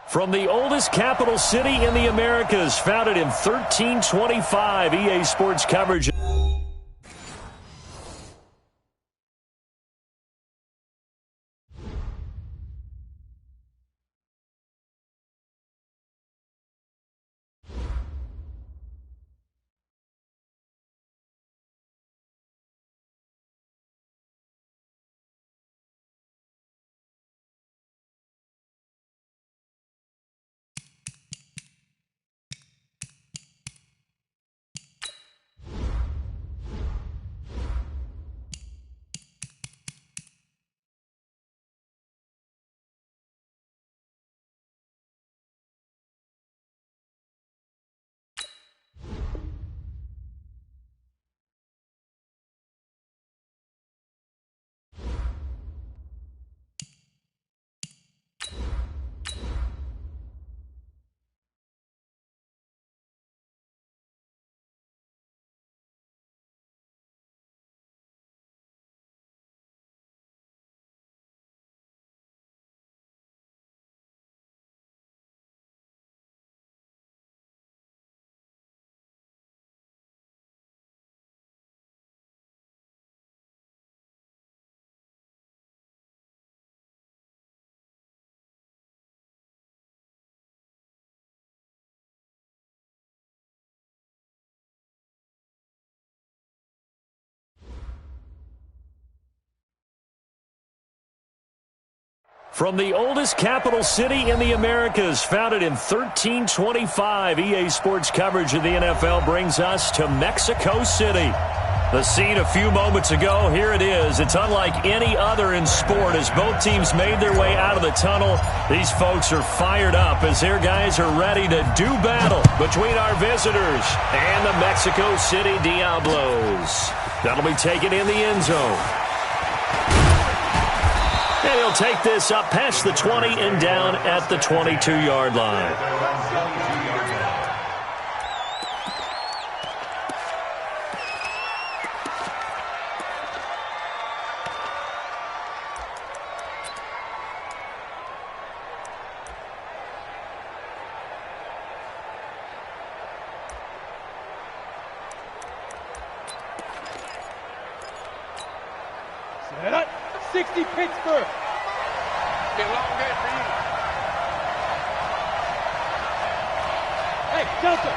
From the oldest capital city in the Americas, founded in 1325, EA Sports coverage. From the oldest capital city in the Americas, founded in 1325, EA Sports coverage of the NFL brings us to Mexico City. The scene a few moments ago, here it is. It's unlike any other in sport as both teams made their way out of the tunnel. These folks are fired up as their guys are ready to do battle between our visitors and the Mexico City Diablos. That'll be taken in the end zone. And he'll take this up past the 20 and down at the 22-yard line. Set up. 60 Pittsburgh. Get long head for you. Hey, Delta.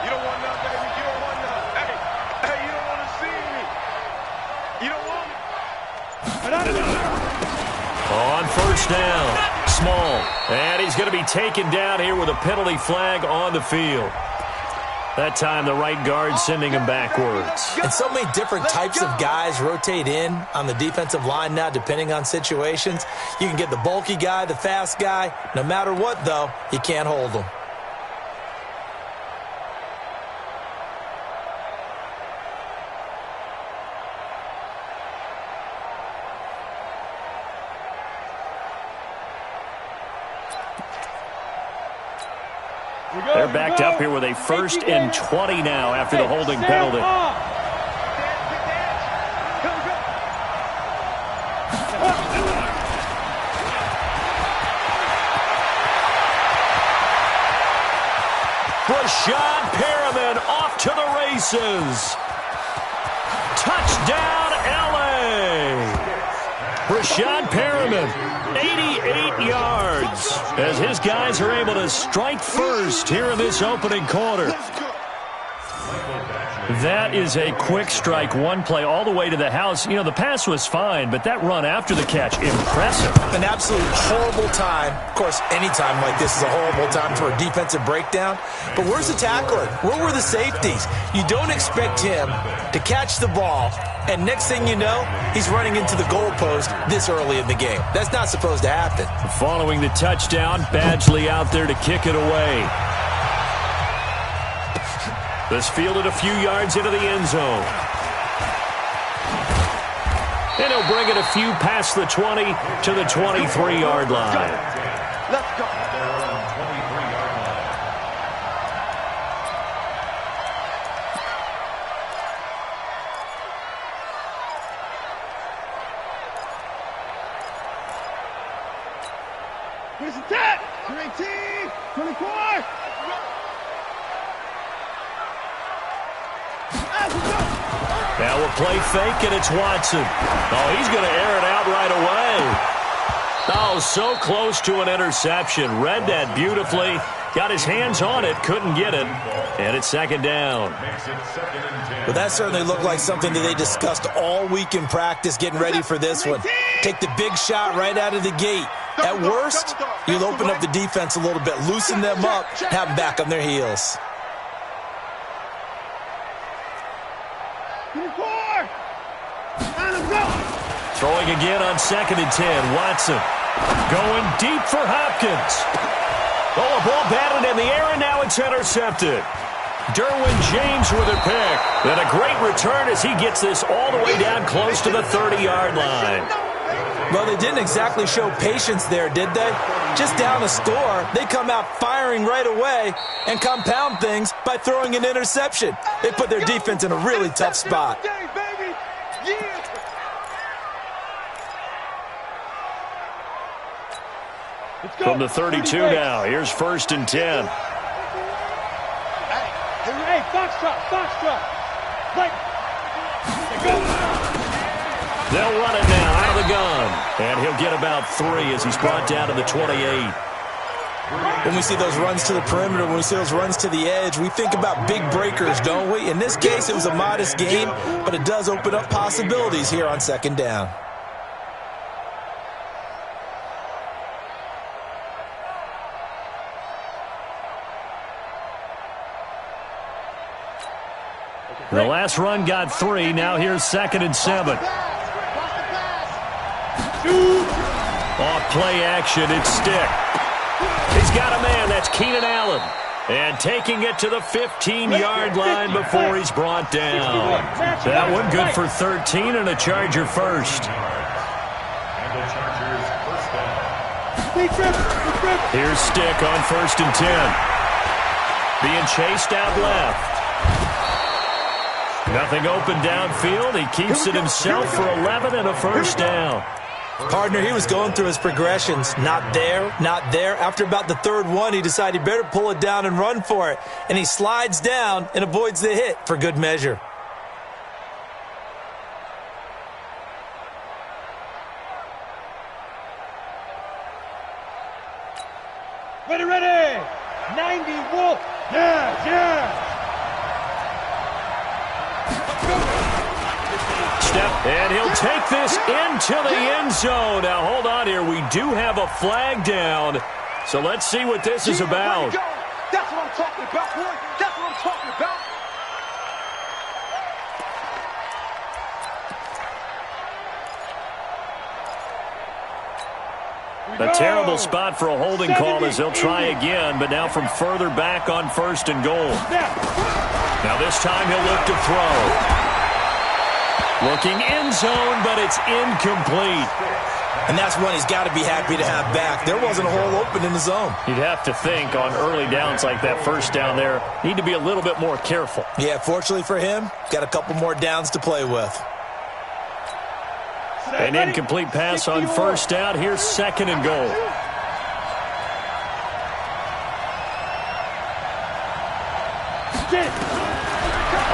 You don't want none, baby. You don't want none. Hey, you don't want to see me. You don't want me. On first down, Small. And he's going to be taken down here with a penalty flag on the field. That time, the right guard sending him backwards. And so many different types of guys rotate in on the defensive line now, depending on situations. You can get the bulky guy, the fast guy. No matter what, though, you can't hold them. They're backed up here with a 1st and 20 now after the holding penalty. Rashad Perriman off to the races. Touchdown, L.A. Rashad Perriman. 88 yards as his guys are able to strike first here in this opening quarter. That is a quick strike, one play all the way to the house. You know, the pass was fine, but that run after the catch, impressive. An absolute horrible time. Of course, any time like this is a horrible time for a defensive breakdown. But where's the tackler? Where were the safeties? You don't expect him to catch the ball, and next thing you know, he's running into the goalpost this early in the game. That's not supposed to happen. Following the touchdown, Badgley out there to kick it away. This fielded a few yards into the end zone. And he'll bring it a few past the 20 to the 23-yard line. Let's go. Here's the tap. 18, 24. Now we'll play fake, and it's Watson. Oh, he's going to air it out right away. Oh, so close to an interception. Read that beautifully. Got his hands on it, couldn't get it. And it's second down. Well, that certainly looked like something that they discussed all week in practice getting ready for this one. Take the big shot right out of the gate. At worst, you'll open up the defense a little bit, loosen them up, have them back on their heels. Throwing again on 2nd and 10. Watson going deep for Hopkins. Oh, a ball batted in the air, and now it's intercepted. Derwin James with a pick. And a great return as he gets this all the way down close to the 30-yard line. Well, they didn't exactly show patience there, did they? Just down a score, they come out firing right away and compound things by throwing an interception. They put their defense in a really tough spot. From the 32 now, here's 1st and 10. Hey, foxtrot. Right. They'll run it now out of the gun. And he'll get about 3 as he's brought down to the 28. When we see those runs to the perimeter, when we see those runs to the edge, we think about big breakers, don't we? In this case, it was a modest gain, but it does open up possibilities here on 2nd down. The last run got 3. Now here's 2nd and 7. Off play action, it's Stick. He's got a man, that's Keenan Allen. And taking it to the 15-yard line before he's brought down. That one good for 13 and a Charger first. Here's Stick on 1st and 10. Being chased out left. Nothing open downfield. He keeps it himself for 11 and a first down. Partner, he was going through his progressions. Not there, not there. After about the 3rd one, he decided he better pull it down and run for it. And he slides down and avoids the hit for good measure. Ready. 90 Wolf. Yeah. Step, and he'll take this into the end zone. Now, hold on here. We do have a flag down. So let's see what this is about. That's what I'm talking about, boy. That's what I'm talking about. A terrible spot for a holding call as they'll try again, but now from further back on 1st and goal. Now this time he'll look to throw. Looking end zone, but it's incomplete. And that's one he's got to be happy to have back. There wasn't a hole open in the zone. You'd have to think on early downs like that first down there, need to be a little bit more careful. Yeah, fortunately for him, got a couple more downs to play with. An incomplete pass on 1st down. Here's 2nd and goal.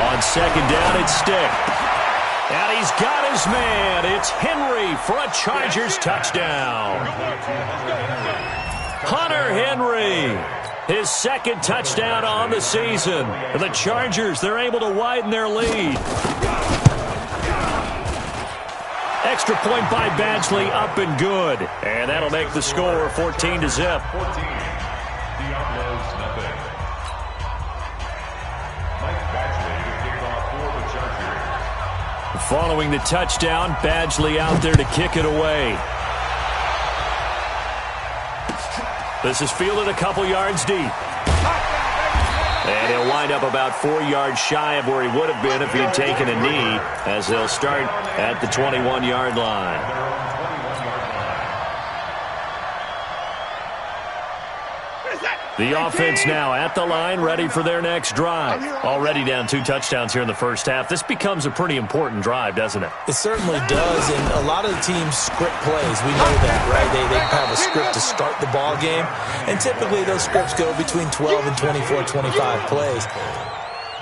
On 2nd down, it's Stick. And he's got his man. It's Henry for a Chargers touchdown. Hunter Henry, his 2nd touchdown on the season. And the Chargers, they're able to widen their lead. Extra point by Badgley, up and good. And that'll make the score 14-0. Following the touchdown, Badgley out there to kick it away. This is fielded a couple yards deep. And he'll wind up about 4 yards shy of where he would have been if he had taken a knee, as they'll start at the 21-yard line. What is that? The offense now at the line, ready for their next drive. Already down 2 touchdowns here in the first half. This becomes a pretty important drive, doesn't it? It certainly does, and a lot of the teams script plays. We know that, right? They have a script to start the ball game, and typically those scripts go between 12 and 24, 25 plays.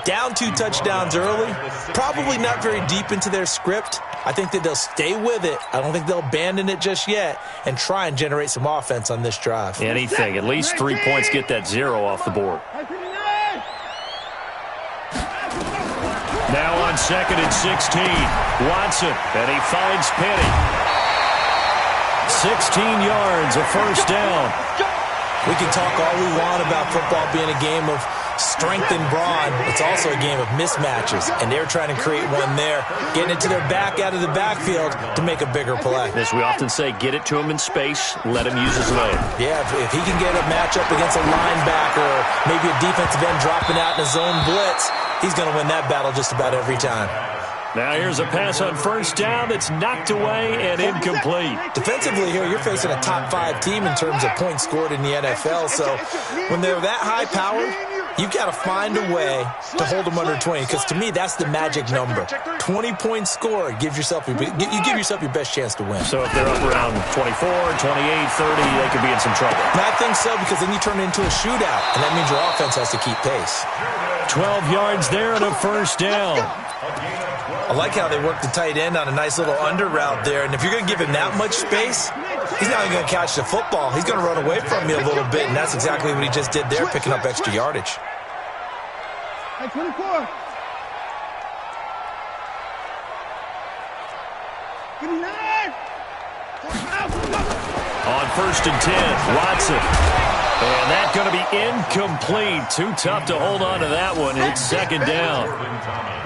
Down 2 touchdowns early, probably not very deep into their script. I think that they'll stay with it. I don't think they'll abandon it just yet and try and generate some offense on this drive. Anything. At least 3 points, get that 0 off the board. Now on 2nd and 16, Watson, and he finds Penny. 16 yards, a first down. We can talk all we want about football being a game of strength and brawn. It's also a game of mismatches, and they're trying to create one there, getting it to their back out of the backfield to make a bigger play. As we often say, get it to him in space, let him use his leg. Yeah, if he can get a matchup against a linebacker or maybe a defensive end dropping out in a zone blitz, he's going to win that battle just about every time. Now here's a pass on first down that's knocked away and incomplete. Defensively here, you're facing a top 5 team in terms of points scored in the NFL, so when they're that high-powered, you've got to find a way to hold them under 20, because to me, that's the magic number. 20 points scored gives yourself you give yourself your best chance to win. So if they're up around 24, 28, 30, they could be in some trouble. And I think so, because then you turn it into a shootout, and that means your offense has to keep pace. 12 yards there and a first down. I like how they work the tight end on a nice little under route there, and if you're going to give him that much space, he's not even going to catch the football. He's going to run away from you a little bit, and that's exactly what he just did there, picking up extra yardage. Hey, 24. 59. On 1st and 10, Watson. And that's going to be incomplete. Too tough to hold on to that one. It's 2nd down.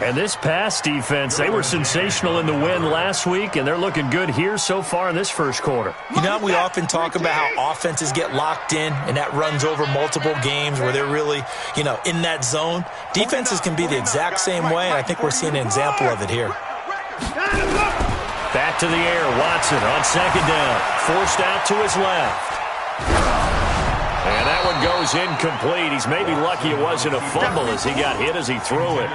And this pass defense, they were sensational in the win last week, and they're looking good here so far in this first quarter. You know, we often talk about how offenses get locked in, and that runs over multiple games where they're really, in that zone. Defenses can be the exact same way, and I think we're seeing an example of it here. Back to the air, Watson on 2nd down. Forced out to his left. And that one goes incomplete. He's maybe lucky it wasn't a fumble as he got hit as he threw it.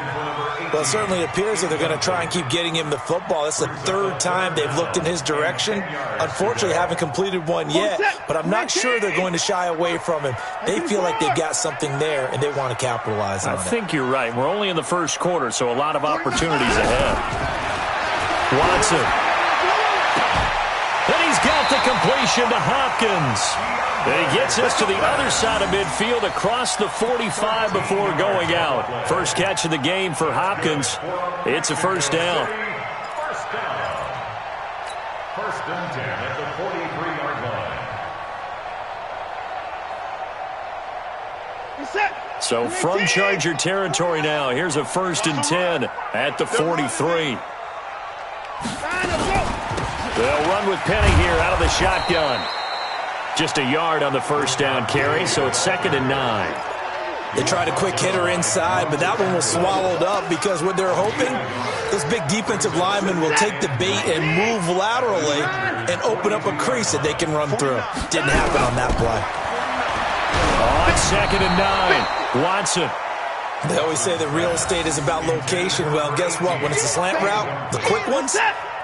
Well, it certainly appears that they're going to try and keep getting him the football. That's the 3rd time they've looked in his direction. Unfortunately, haven't completed one yet, but I'm not sure they're going to shy away from him. They feel like they've got something there, and they want to capitalize on it. I think you're right. We're only in the first quarter, so a lot of opportunities ahead. Watson. And he's got the completion to Hopkins. And he gets us to the other side of midfield across the 45 before going out. First catch of the game for Hopkins. It's a first down. First and 10 at the 43-yard line. So from Charger territory now, here's a 1st and 10 at the 43. They'll run with Penny here out of the shotgun. Just a yard on the first down carry, so it's 2nd and 9. They tried a quick hitter inside, but that one was swallowed up because what they're hoping, those big defensive linemen will take the bait and move laterally and open up a crease that they can run through. Didn't happen on that play. On 2nd and 9, Watson. They always say that real estate is about location. Well, guess what? When it's a slant route, the quick ones,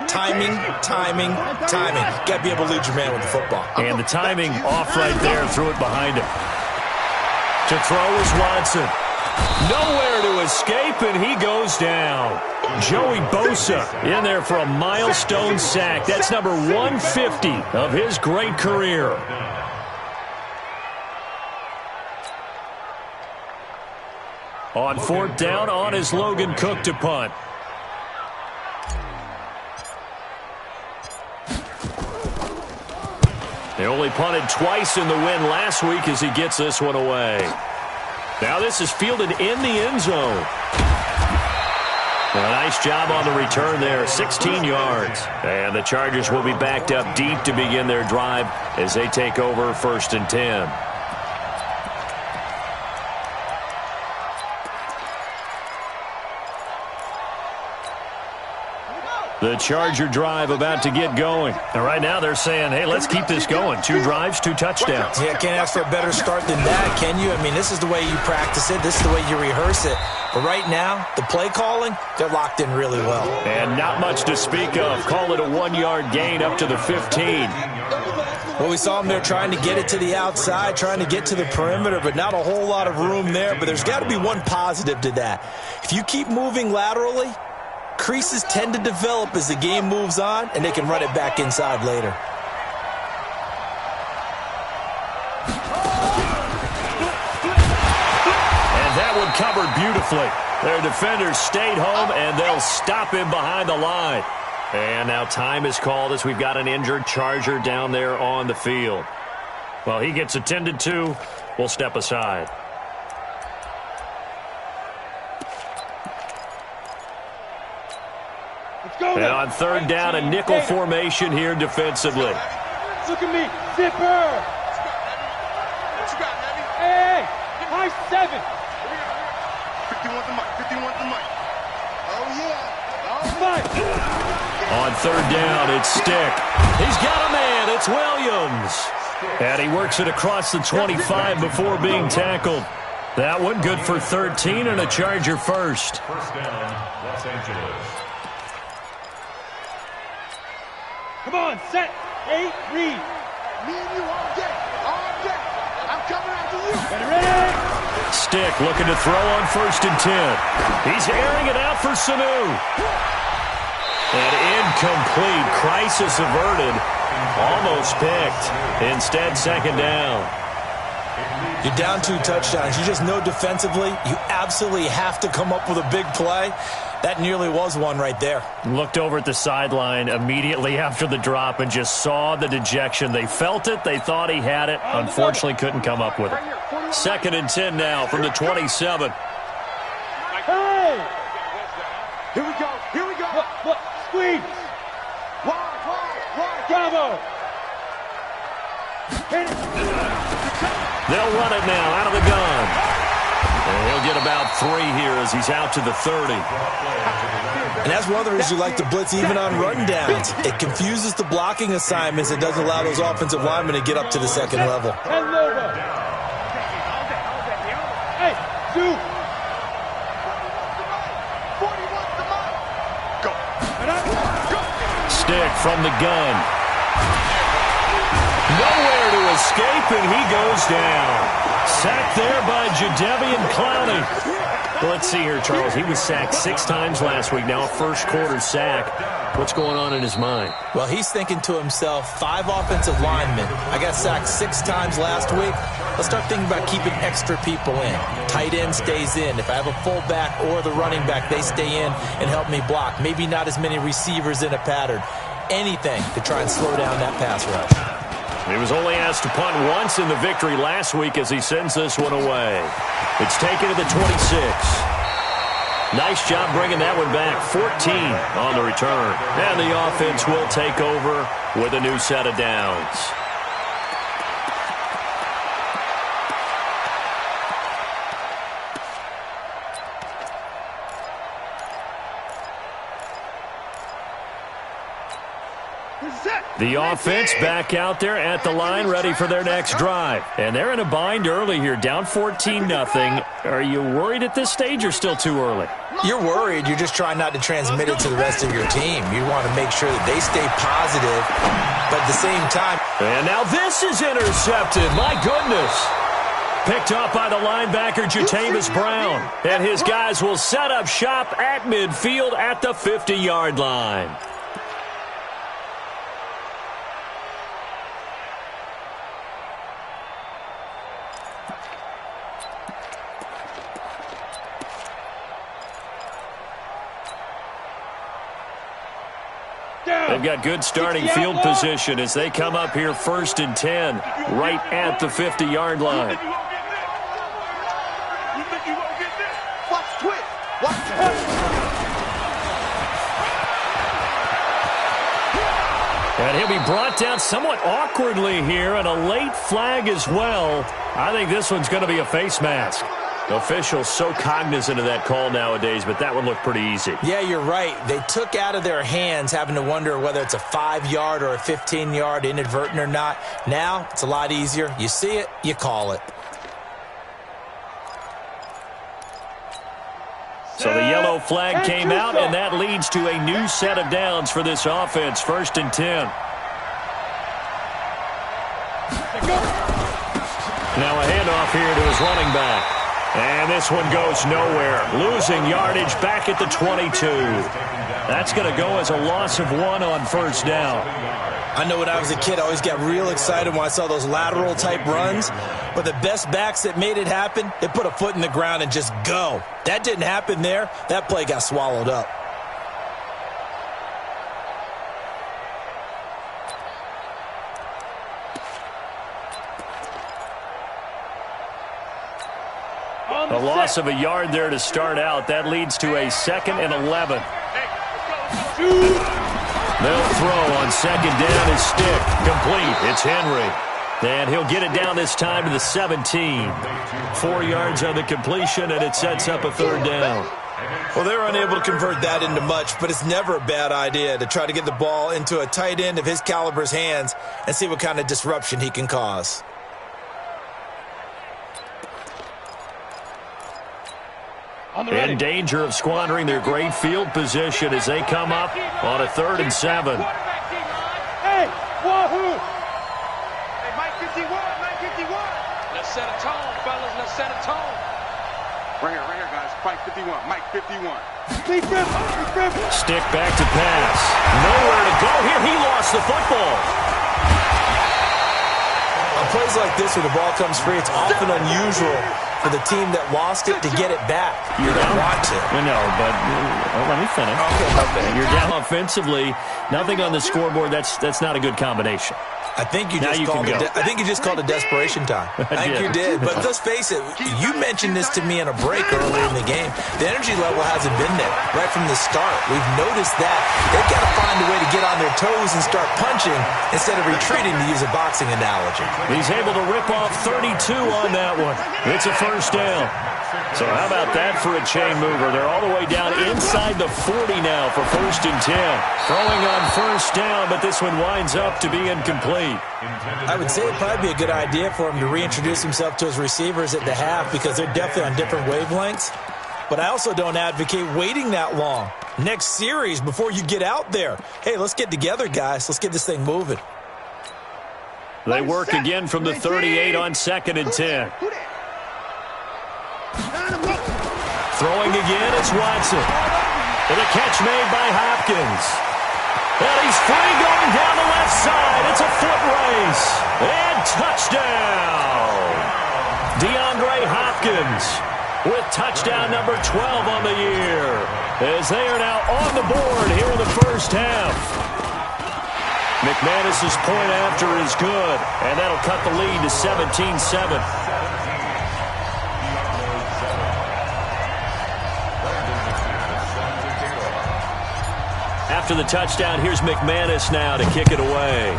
timing. Got to be able to lead your man with the football. And the timing off right there, threw it behind him. To throw is Watson. Nowhere to escape, and he goes down. Joey Bosa in there for a milestone sack. That's number 150 of his great career. On 4th down, on is Logan Cook to punt. They only punted twice in the win last week as he gets this one away. Now this is fielded in the end zone. A nice job on the return there, 16 yards. And the Chargers will be backed up deep to begin their drive as they take over 1st and 10. The Charger drive about to get going. And right now they're saying, hey, let's keep this going. 2 drives, 2 touchdowns. Yeah, can't ask for a better start than that, can you? I mean, this is the way you practice it. This is the way you rehearse it. But right now, the play calling, they're locked in really well. And not much to speak of. Call it a 1-yard gain up to the 15. Well, we saw them there trying to get it to the outside, trying to get to the perimeter, but not a whole lot of room there. But there's got to be one positive to that. If you keep moving laterally, creases tend to develop as the game moves on, and they can run it back inside later. And that one covered beautifully. Their defenders stayed home, and they'll stop him behind the line. And now time is called as we've got an injured Charger down there on the field. Well, he gets attended to. We'll step aside. And on 3rd down, a nickel formation here defensively. Look at me. Zipper. What you got, Heavy? Hey, high 7. 51 the mic. 51 the mic. Oh, yeah. On 3rd down, it's Stick. He's got a man. It's Williams. And he works it across the 25 before being tackled. That one good for 13 and a Charger first. First down, Los Angeles. Come on, set, 8, read. Me and you all day. All day. I'm coming after you. Ready? Stick looking to throw on 1st and 10. He's airing it out for Sanu. And incomplete. Crisis averted. Almost picked. Instead, 2nd down. You're down 2 touchdowns. You just know defensively you absolutely have to come up with a big play. That nearly was one right there. Looked over at the sideline immediately after the drop and just saw the dejection. They felt it. They thought he had it. Unfortunately, couldn't come up with it. 2nd and 10 now from the 27. Hey! Here we go. Here we go. Look, squeeze. Wide. Bravo. Hit it. They'll run it now out of the gun. And he'll get about 3 here as he's out to the 30. And that's one of the reasons you like to blitz even on run downs. It confuses the blocking assignments. It doesn't allow those offensive linemen to get up to the 2nd level. Hey, Sue. Go. Stick from the gun. Nowhere to escape, and he goes down. Sacked there by Jadeveon Clowney. Well, let's see here, Charles. He was sacked 6 times last week. Now a first-quarter sack. What's going on in his mind? Well, he's thinking to himself, 5 offensive linemen. I got sacked 6 times last week. Let's start thinking about keeping extra people in. Tight end stays in. If I have a fullback or the running back, they stay in and help me block. Maybe not as many receivers in a pattern. Anything to try and slow down that pass rush. He was only asked to punt once in the victory last week as he sends this one away. It's taken to the 26. Nice job bringing that one back. 14 on the return. And the offense will take over with a new set of downs. The offense back out there at the line, ready for their next drive. And they're in a bind early here, down 14-0. Are you worried at this stage or still too early? You're worried. You're just trying not to transmit it to the rest of your team. You want to make sure that they stay positive, but at the same time. And now this is intercepted. My goodness. Picked up by the linebacker, Jatavis Brown. And his guys will set up shop at midfield at the 50-yard line. They've got good starting field position as they come up here 1st and 10, right at the 50-yard line. You think you won't get this? Watch twist. Watch twist. And he'll be brought down somewhat awkwardly here, and a late flag as well. I think this one's going to be a face mask. Officials so cognizant of that call nowadays, but that one looked pretty easy. Yeah, you're right. They took out of their hands having to wonder whether it's a 5-yard or a 15-yard, inadvertent or not. Now, it's a lot easier. You see it, you call it. So the yellow flag came out, and that leads to a new set of downs for this offense. 1st and 10. Now a handoff here to his running back. And this one goes nowhere. Losing yardage back at the 22. That's going to go as a loss of 1 on 1st down. I know when I was a kid, I always got real excited when I saw those lateral-type runs. But the best backs that made it happen, they put a foot in the ground and just go. That didn't happen there. That play got swallowed up. A loss of a yard there to start out. That leads to a 2nd and 11. They'll throw on 2nd down. His stick complete. It's Henry. And he'll get it down this time to the 17. 4 yards on the completion, and it sets up a 3rd down. Well, they were unable to convert that into much, but it's never a bad idea to try to get the ball into a tight end of his caliber's hands and see what kind of disruption he can cause. In danger of squandering their great field position as they come up on a 3rd and 7. Hey, wahoo! Hey, Mike 51, Mike 51. Let's set a tone, fellas. Let's set a tone. Right here, guys. Mike 51, Mike 51. Stick back to pass. Nowhere to go here. He lost the football. On plays like this where the ball comes free, it's often unusual for the team that lost it to get it back. You're down. Want to. No, but let me finish. Okay. You're down offensively. Nothing on the scoreboard. That's not a good combination. I think you just called it desperation time. I think you did. But let's face it, you mentioned this to me in a break earlier in the game. The energy level hasn't been there right from the start. We've noticed that. They've got to find a way to get on their toes and start punching instead of retreating, to use a boxing analogy. He's able to rip off 32 on that one. It's a 1st down. So how about that for a chain mover? They're all the way down inside the 40 now for 1st and 10. Throwing on 1st down, but this one winds up to be incomplete. I would say it'd probably be a good idea for him to reintroduce himself to his receivers at the half because they're definitely on different wavelengths. But I also don't advocate waiting that long. Next series before you get out there. Hey, let's get together, guys. Let's get this thing moving. They work again from the 38 on 2nd and 10. Throwing again, it's Watson. And a catch made by Hopkins. And he's free going down the left side. It's a foot race. And touchdown. DeAndre Hopkins with touchdown number 12 on the year, as they are now on the board here in the 1st half. McManus's point after is good, and that'll cut the lead to 17-7. After the touchdown, here's McManus now to kick it away.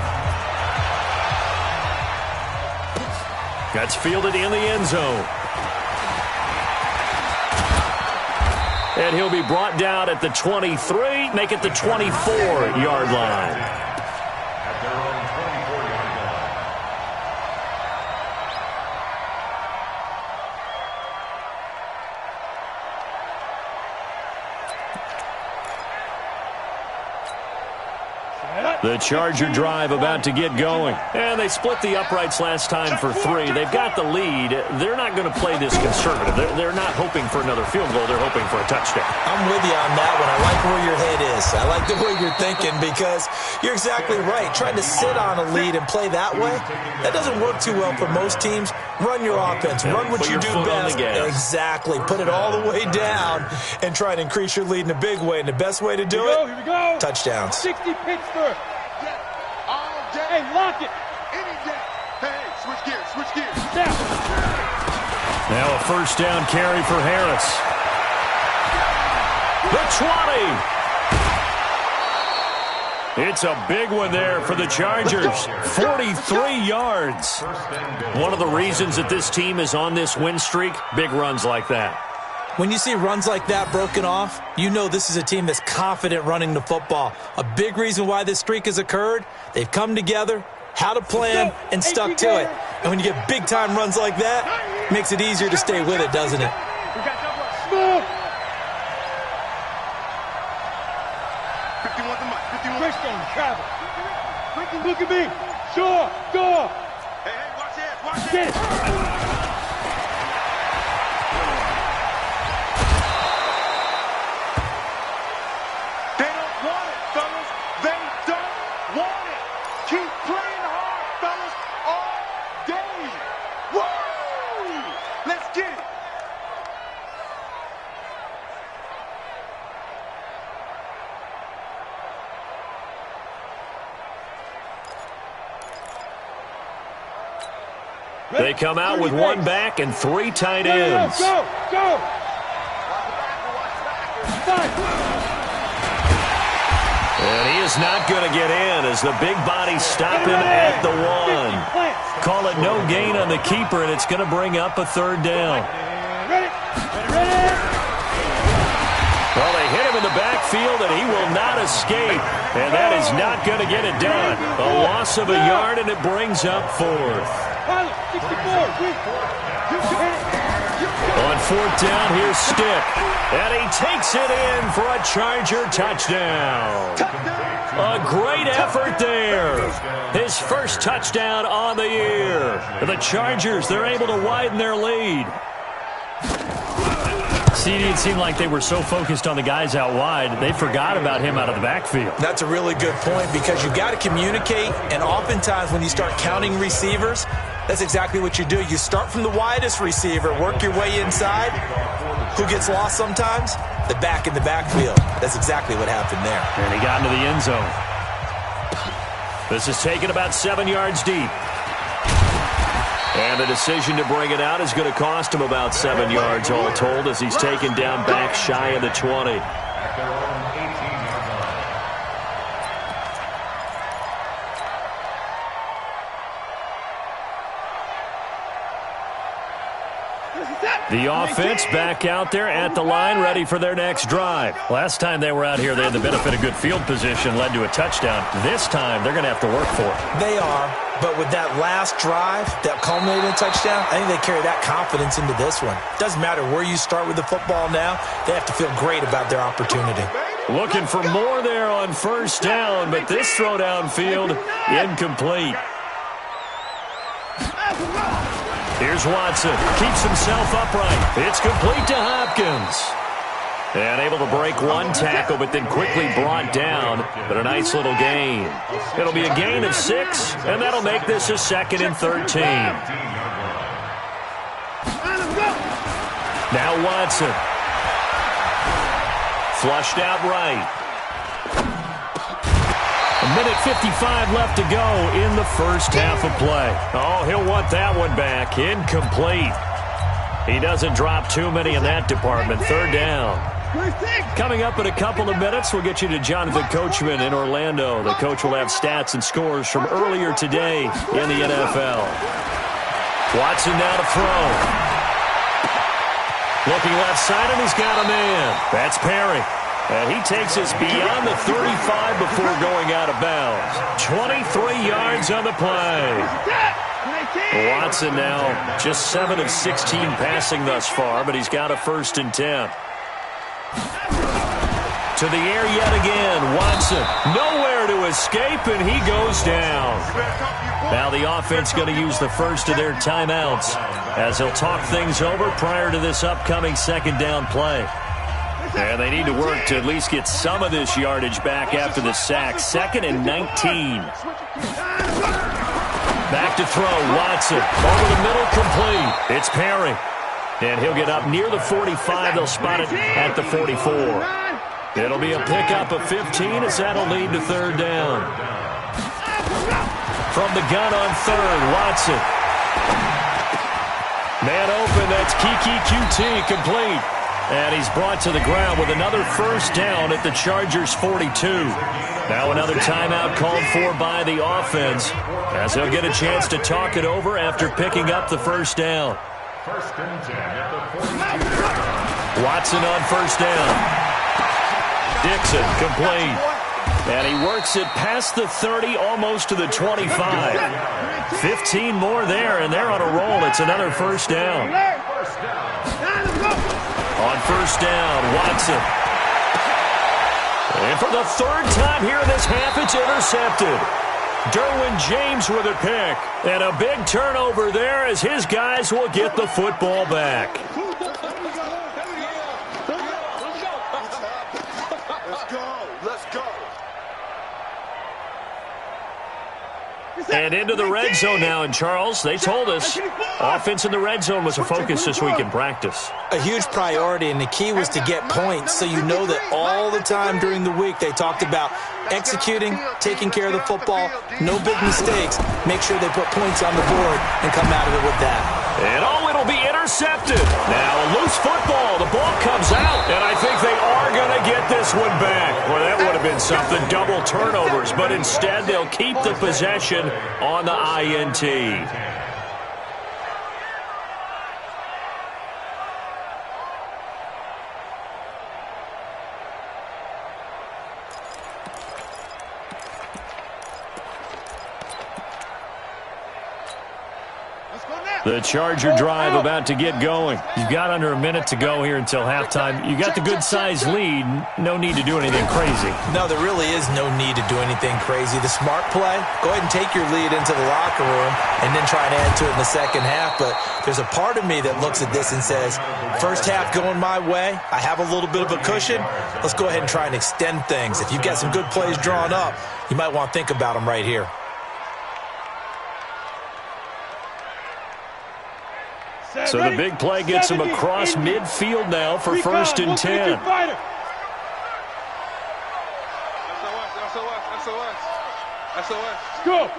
That's fielded in the end zone. And he'll be brought down at the 23, make it the 24-yard line. The Charger drive about to get going. And they split the uprights last time for 3. They've got the lead. They're not going to play this conservative. They're not hoping for another field goal. They're hoping for a touchdown. I'm with you on that one. I like where your head is. I like the way you're thinking because you're exactly right. Trying to sit on a lead and play that way, that doesn't work too well for most teams. Run your offense. Run what you do best. Exactly. Put it all the way down and try to increase your lead in a big way. And the best way to do it, here we go. Touchdowns. 60 Pittsburgh. Hey, lock it. Any day. Hey, switch gears. Down. Now a 1st down carry for Harris. The It's a big one there for the Chargers. 43 yards. One of the reasons that this team is on this win streak, big runs like that. When you see runs like that broken off, you know this is a team that's confident running the football. A big reason why this streak has occurred, they've come together, had a plan, and stuck to it. And when you get big-time runs like that, it makes it easier to stay with it, doesn't it? Travel. Look at me. Sure. Go. Hey, watch this. Watch Get this. it. They don't want it, fellas. They don't want it. Keep playing hard, fellas, all day. Woo! Let's get it. They come out with one back and 3 tight ends. Go. And he is not going to get in as the big bodies stop him at the 1. Call it no gain on the keeper, and it's going to bring up a 3rd down. Ready. Well, they hit him in the backfield, and he will not escape. And that is not going to get it done. A loss of a yard, and it brings up 4th. 64. On 4th down, here's Stick. And he takes it in for a Charger touchdown. A great effort there. His first touchdown on the year. The Chargers, they're able to widen their lead. CD, it seemed like they were so focused on the guys out wide, they forgot about him out of the backfield. That's a really good point because you've got to communicate, and oftentimes when you start counting receivers, that's exactly what you do. You start from the widest receiver, work your way inside. Who gets lost sometimes? The back in the backfield. That's exactly what happened there. And he got into the end zone. This is taken about 7 yards deep. And the decision to bring it out is going to cost him about 7 yards all told as he's taken down back shy of the 20. The offense back out there at the line, ready for their next drive. Last time they were out here, they had the benefit of good field position, led to a touchdown. This time, they're going to have to work for it. They are, but with that last drive that culminated in a touchdown, I think they carry that confidence into this one. Doesn't matter where you start with the football now, they have to feel great about their opportunity. Looking for more there on 1st down, but this throw downfield, incomplete. Here's Watson. Keeps himself upright. It's complete to Hopkins. And able to break one tackle, but then quickly brought down. But a nice little gain. It'll be a gain of 6, and that'll make this a 2nd and 13. Now Watson. Flushed out right. A minute 55 left to go in the first half of play. Oh, he'll want that one back. Incomplete. He doesn't drop too many in that department. 3rd down. Coming up in a couple of minutes, we'll get you to Jonathan Coachman in Orlando. The coach will have stats and scores from earlier today in the NFL. Watson now to throw. Looking left side, and he's got a man. That's Perry. And he takes us beyond the 35 before going out of bounds. 23 yards on the play. Watson now just 7 of 16 passing thus far, but he's got a 1st and 10. To the air yet again. Watson nowhere to escape, and he goes down. Now the offense going to use the first of their timeouts as he'll talk things over prior to this upcoming 2nd down play. And they need to work to at least get some of this yardage back after the sack. 2nd and 19. Back to throw. Watson over the middle, complete. It's Perry. And he'll get up near the 45. They'll spot it at the 44. It'll be a pickup of 15 as that'll lead to 3rd down. From the gun on 3rd, Watson. Man open, that's Kiki QT, complete. And he's brought to the ground with another first down at the Chargers' 42. Now another timeout called for by the offense, as they'll get a chance to talk it over after picking up the first down. First and 10 at the 42. Watson on first down. Dixon complete. And he works it past the 30, almost to the 25. 15 more there, and they're on a roll. It's another first down. On first down, Watson. And for the third time here in this half, it's intercepted. Derwin James with a pick. And a big turnover there as his guys will get the football back. And into the red zone now. And, Charles, they told us offense in the red zone was a focus this week in practice. A huge priority, and the key was to get points, so you know that all the time during the week they talked about executing, taking care of the football, no big mistakes, make sure they put points on the board and come out of it with that. And it'll be intercepted. Now a loose football. The ball comes out, and I think they are going to get this one back. Well, that would have been something, double turnovers, but instead they'll keep the possession on the INT. The Charger drive about to get going. You've got under a minute to go here until halftime. You got the good-sized lead. No need to do anything crazy. No, there really is no need to do anything crazy. The smart play, go ahead and take your lead into the locker room and then try and add to it in the second half. But there's a part of me that looks at this and says, first half going my way, I have a little bit of a cushion. Let's go ahead and try and extend things. If you've got some good plays drawn up, you might want to think about them right here. So the big play gets him across midfield now for first and 10. SOS. Go.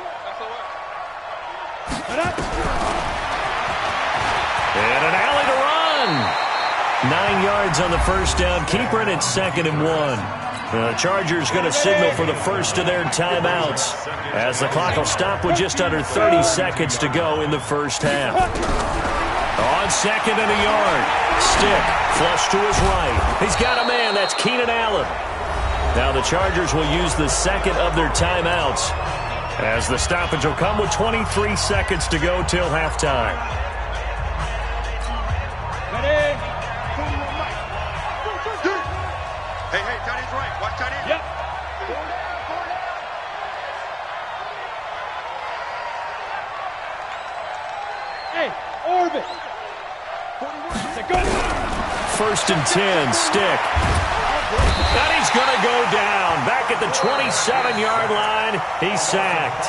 And an alley to run. 9 yards on the first down. Keeper, and it's 2nd and 1. The Chargers going to signal for the first of their timeouts as the clock will stop with just under 30 seconds to go in the first half. On 2nd and a yard. Stick flush to his right. He's got a man. That's Keenan Allen. Now the Chargers will use the second of their timeouts as the stoppage will come with 23 seconds to go till halftime. Hey, tight end's right. Watch tight end. Yep. Hey, orbit. First and 10, Stick. And he's going to go down. Back at the 27-yard line, he's sacked.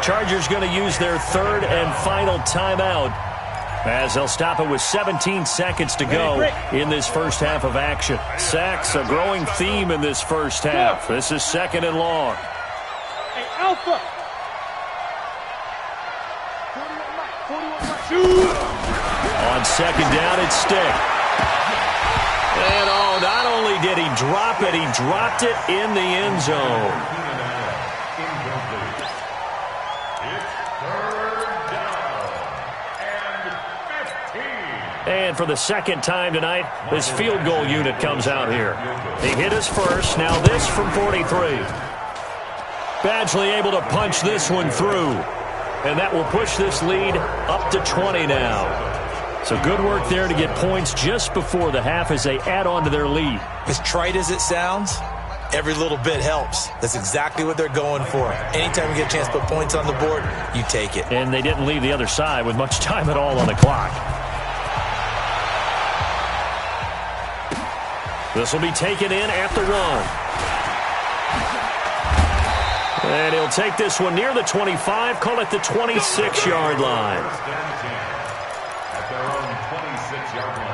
Chargers going to use their third and final timeout as they'll stop it with 17 seconds to go in this first half of action. Sacks, a growing theme in this first half. This is 2nd and long. Hey, Alpha. On 2nd down, it's Stick. And not only did he drop it, he dropped it in the end zone. And for the second time tonight, this field goal unit comes out here. He hit his first, now this from 43. Badgley able to punch this one through. And that will push this lead up to 20 now. So good work there to get points just before the half as they add on to their lead. As trite as it sounds, every little bit helps. That's exactly what they're going for. Anytime you get a chance to put points on the board, you take it. And they didn't leave the other side with much time at all on the clock. This will be taken in at the 1. And he'll take this one near the 25, call it the 26-yard line. At their own 26-yard line.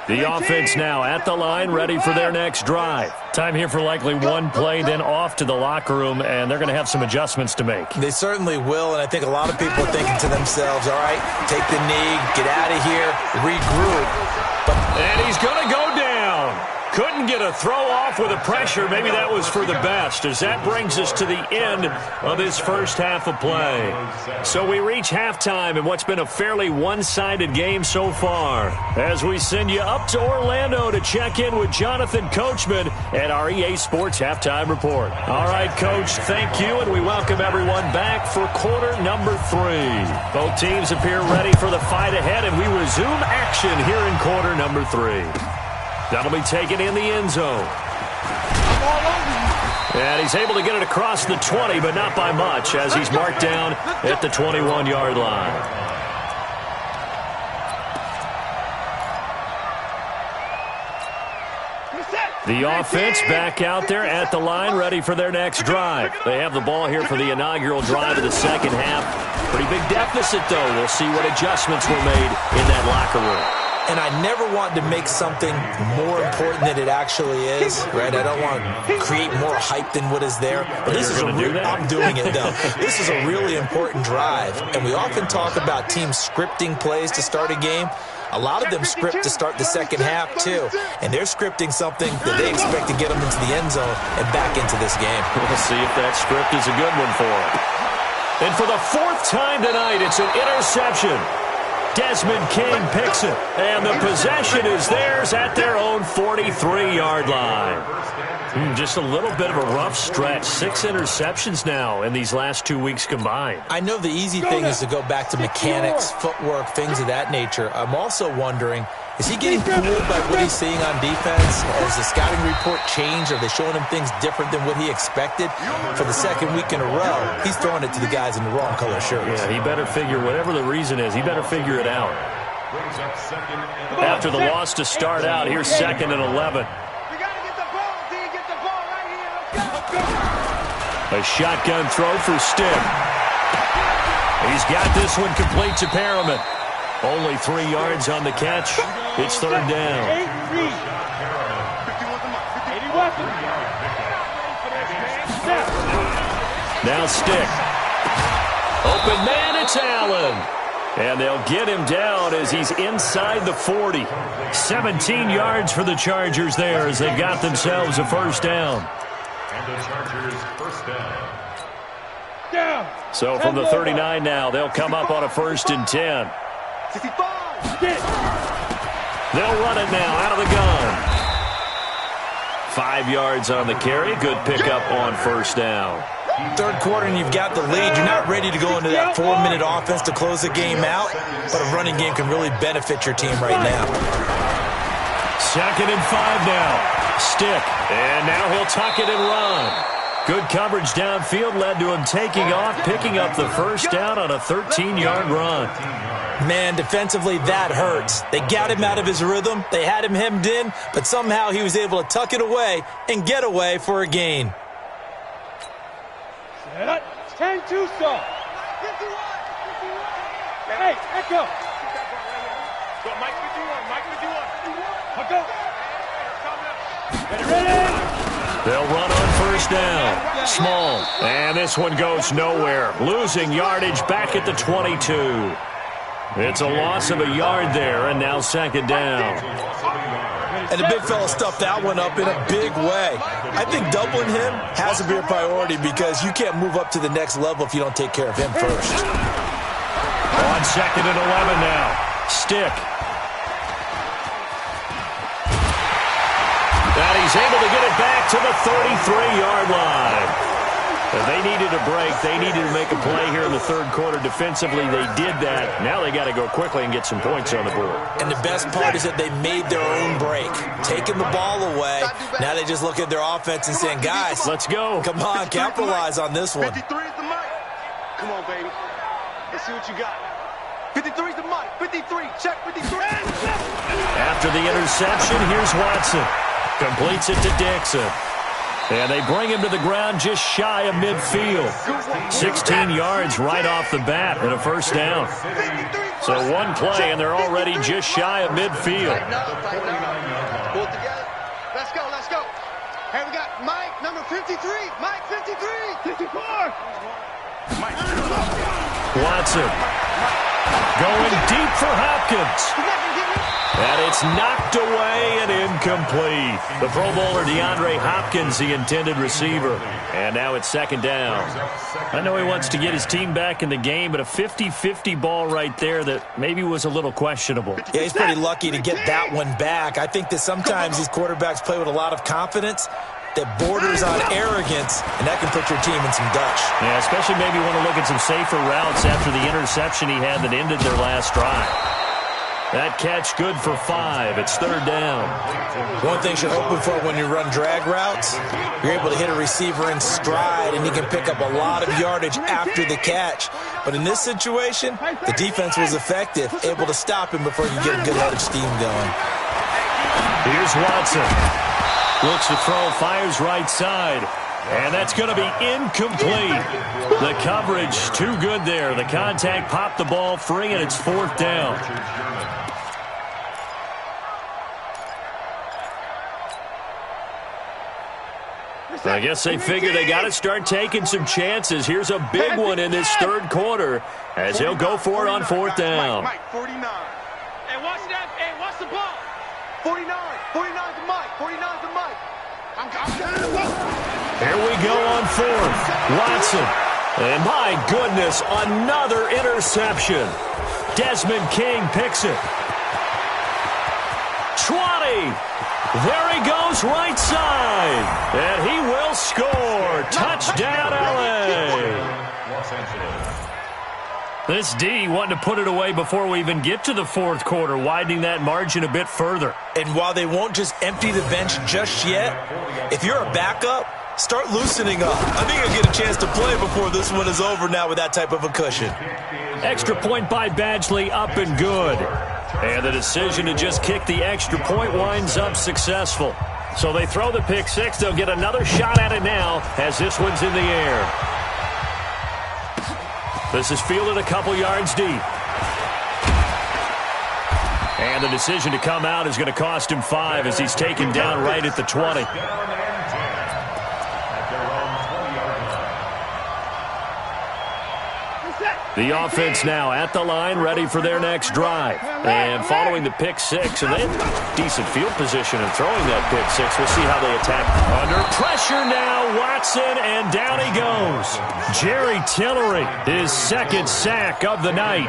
The offense now at the line, ready for their next drive. Time here for likely one play, then off to the locker room, and they're going to have some adjustments to make. They certainly will, and I think a lot of people are thinking to themselves, all right, take the knee, get out of here, regroup. And he's going to go down. Couldn't get a throw off with the pressure. Maybe that was for the best, as that brings us to the end of this first half of play. So we reach halftime in what's been a fairly one-sided game so far, as we send you up to Orlando to check in with Jonathan Coachman and our EA Sports Halftime Report. All right, Coach, thank you, and we welcome everyone back for quarter number 3. Both teams appear ready for the fight ahead, and we resume action here in quarter number 3. That'll be taken in the end zone. And he's able to get it across the 20, but not by much, as he's marked down at the 21-yard line. The offense back out there at the line, ready for their next drive. They have the ball here for the inaugural drive of the second half. Pretty big deficit, though. We'll see what adjustments were made in that locker room. And I never want to make something more important than it actually is, right? I don't want to create more hype than what is there. But this is I'm doing it, though. This is a really important drive. And we often talk about teams scripting plays to start a game. A lot of them script to start the second half, too. And they're scripting something that they expect to get them into the end zone and back into this game. We'll see if that script is a good one for them. And for the 4th time tonight, it's an interception. Desmond King picks it, and the possession is theirs at their own 43-yard line. Just a little bit of a rough stretch. 6 interceptions now in these last 2 weeks combined. I know the easy thing is to go back to mechanics, footwork, things of that nature. I'm also wondering, is he getting fooled by what he's seeing on defense? Has the scouting report changed? Are they showing him things different than what he expected? For the second week in a row, he's throwing it to the guys in the wrong color shirts. Yeah, he better figure, whatever the reason is, he better figure it out. After the loss to start out, here's 2nd and 11. A shotgun throw for Stick. He's got this one complete to Perriman. Only 3 yards on the catch. It's 3rd down. Now Stick. Open man, it's Allen. And they'll get him down as he's inside the 40. 17 yards for the Chargers there as they've got themselves a first down. And the Chargers first down. So from the 39 now, they'll come up on a 1st and 10. They'll run it now out of the gun. 5 yards on the carry. Good pickup on 1st down. 3rd quarter and you've got the lead. You're not ready to go into that 4-minute offense to close the game out, but a running game can really benefit your team right now. 2nd and 5 now. Stick. And now he'll tuck it and run. Good coverage downfield led to him taking off, picking up the first down on a 13-yard run. Man, defensively, that hurts. They got him out of his rhythm. They had him hemmed in, but somehow he was able to tuck it away and get away for a gain. 10 Tucson. Hey, echo. Go, Mike 51, Mike 51. Ready? They'll run on 1st down. Small. And this one goes nowhere. Losing yardage back at the 22. It's a loss of a yard there, and now 2nd down. And the big fella stuffed that one up in a big way. I think doubling him has to be a priority because you can't move up to the next level if you don't take care of him first. On 2nd and 11 now. Stick. And he's able to get it back to the 33-yard line. If they needed a break, they needed to make a play here in the 3rd quarter. Defensively, they did that. Now they got to go quickly and get some points on the board. And the best part is that they made their own break, taking the ball away. Now they just look at their offense and saying, guys, let's go. Come on, capitalize on this one. 53 is the mic. Come on, baby. Let's see what you got. 53 is the mic. 53. Check 53. After the interception, here's Watson. Completes it to Dixon. And they bring him to the ground just shy of midfield. 16 yards right off the bat and a first down. So one play, and they're already just shy of midfield. Pull it together. Let's go, let's go. Here we got Mike, number 53. Mike, 53. 54. Mike. Watson going deep for Hopkins. And it's knocked away and incomplete. The Pro Bowler DeAndre Hopkins, the intended receiver. And now it's second down. I know he wants to get his team back in the game, but a 50-50 ball right there that maybe was a little questionable. Yeah, he's pretty lucky to get that one back. I think that sometimes these quarterbacks play with a lot of confidence that borders on arrogance, and that can put your team in some dutch. Yeah, especially maybe want to look at some safer routes after the interception he had that ended their last drive. That catch good for 5. It's third down. One thing you're hoping for when you run drag routes, you're able to hit a receiver in stride, and he can pick up a lot of yardage after the catch. But in this situation, the defense was effective, able to stop him before he could get a good head of steam going. Here's Watson. Looks to throw, fires right side. And that's going to be incomplete. The coverage too good there. The contact popped the ball free, and it's fourth down. I guess they figure they got to start taking some chances. Here's a big one in this third quarter as he'll go for it on fourth down. Mike, 49. Hey, watch that. Hey, watch the ball. 49. 49 to Mike. 49 to Mike. Here we go on fourth. Watson. And my goodness, another interception. Desmond King picks it. 20. There he goes right side. And he will score. Touchdown, LA. This D wanting to put it away before we even get to the fourth quarter, widening that margin a bit further. And while they won't just empty the bench just yet, if you're a backup, start loosening up. I think you'll get a chance to play before this one is over now with that type of a cushion. Extra point by Badgley, up and good. And the decision to just kick the extra point winds up successful. So they throw the pick six. They'll get another shot at it now as this one's in the air. This is fielded a couple yards deep. And the decision to come out is going to cost him 5 as he's taken down right at the 20. The offense now at the line, ready for their next drive. And following the pick six, and they have decent field position in throwing that pick six. We'll see how they attack. Under pressure now, Watson, and down he goes. Jerry Tillery, his second sack of the night.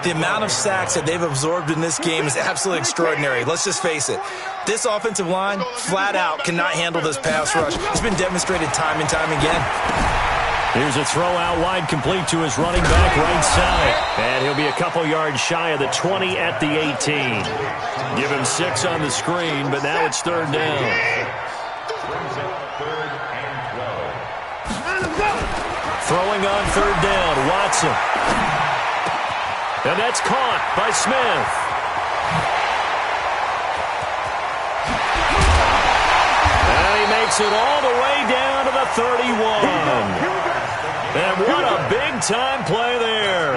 The amount of sacks that they've absorbed in this game is absolutely extraordinary. Let's just face it. This offensive line, flat out, cannot handle this pass rush. It's been demonstrated time and time again. Here's a throw out wide, complete to his running back right side. And he'll be a couple yards shy of the 20 at the 18. Give him 6 on the screen, but now it's third down. Throwing on third down, Watson. And that's caught by Smith. And he makes it all the way down to the 31. And what a big-time play there.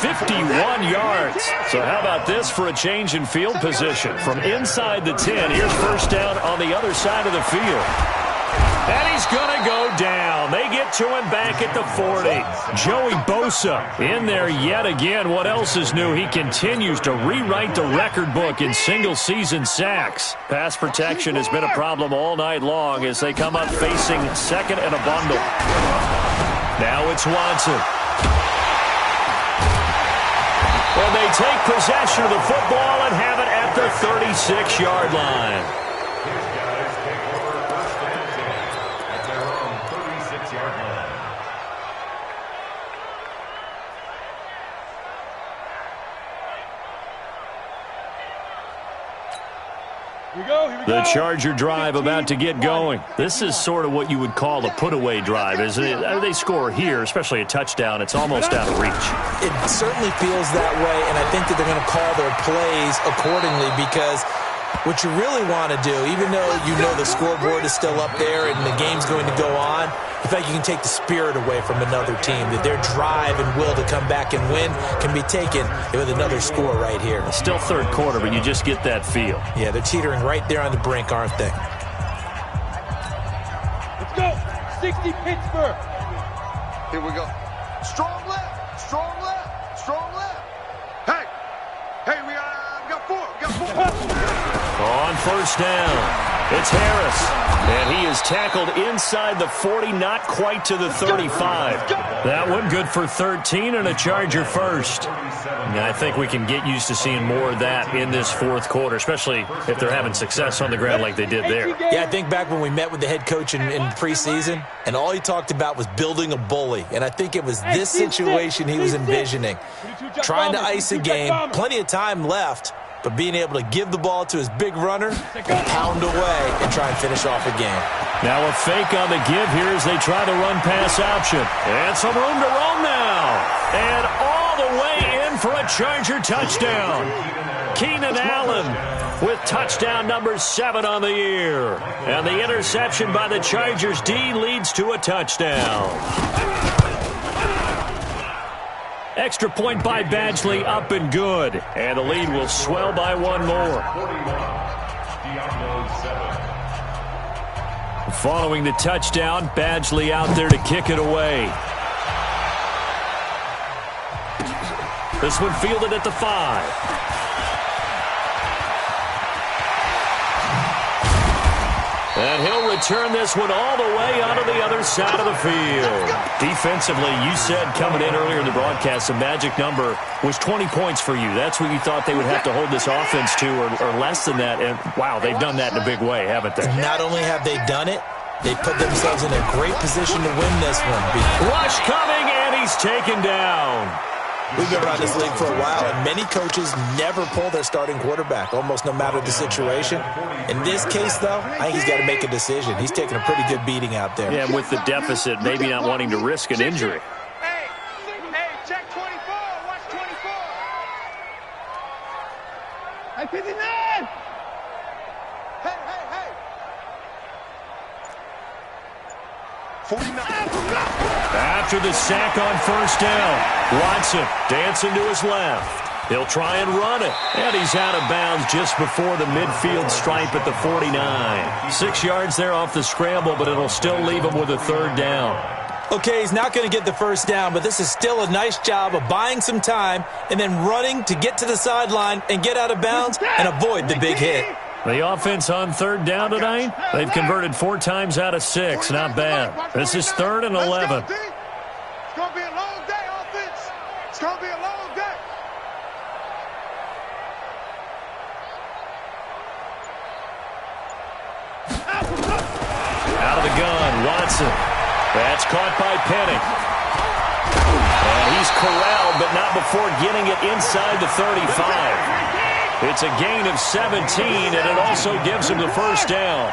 51 yards. So how about this for a change in field position? From inside the 10, here's first down on the other side of the field. And he's going to go down. They get to him back at the 40. Joey Bosa in there yet again. What else is new? He continues to rewrite the record book in single-season sacks. Pass protection has been a problem all night long as they come up facing second and a bundle. Now it's Watson. And they take possession of the football and have it at the 36-yard line. The Charger drive about to get going. This is sort of what you would call a put-away drive, isn't it? They score here, especially a touchdown. It's almost out of reach. It certainly feels that way, and I think that they're going to call their plays accordingly because What you really want to do, even though you know the scoreboard is still up there and the game's going to go on, I feel like you can take the spirit away from another team, that their drive and will to come back and win can be taken with another score right here. It's still third quarter, but you just get that feel. Yeah, they're teetering right there on the brink, aren't they? Let's go. 60 Pittsburgh. Here we go. Strong left, strong left, strong left. Hey, we got four. On first down, it's Harris. And he is tackled inside the 40, not quite to the 35. That one good for 13 and a Charger first. And I think we can get used to seeing more of that in this fourth quarter, especially if they're having success on the ground like they did there. Yeah, I think back when we met with the head coach in preseason, and all he talked about was building a bully. And I think it was this situation he was envisioning. Trying to ice a game, plenty of time left, but being able to give the ball to his big runner and pound away and try and finish off a game. Now a fake on the give here as they try the run-pass option. And some room to roam now. And all the way in for a Charger touchdown. Keenan Allen with touchdown number 7 on the year. And the interception by the Chargers D leads to a touchdown. Extra point by Badgley, up and good. And the lead will swell by one more. Following the touchdown, Badgley out there to kick it away. This one fielded at the 5. And he'll return this one all the way onto the other side of the field. Defensively, you said coming in earlier in the broadcast, the magic number was 20 points for you. That's what you thought they would have to hold this offense to, or less than that. And, wow, they've done that in a big way, haven't they? Not only have they done it, they put themselves in a great position to win this one. Rush coming, and he's taken down. We've been around this league for a while, and many coaches never pull their starting quarterback, almost no matter the situation. In this case, though, I think he's got to make a decision. He's taking a pretty good beating out there. Yeah, with the deficit, maybe not wanting to risk an injury. Hey, check 24. Watch 24. Hey, 59. Hey. 49. After the sack on first down, Watson dancing to his left. He'll try and run it. And he's out of bounds just before the midfield stripe at the 49. 6 yards there off the scramble, but it'll still leave him with a third down. Okay, he's not going to get the first down, but this is still a nice job of buying some time and then running to get to the sideline and get out of bounds and avoid the big hit. The offense on third down tonight, they've converted 4 times out of 6. Not bad. This is 3rd and 11. It's going to be a long day, offense. It's going to be a long day. Out of the gun, Watson. That's caught by Penning. And he's corralled, but not before getting it inside the 35. It's a gain of 17, and it also gives him the first down.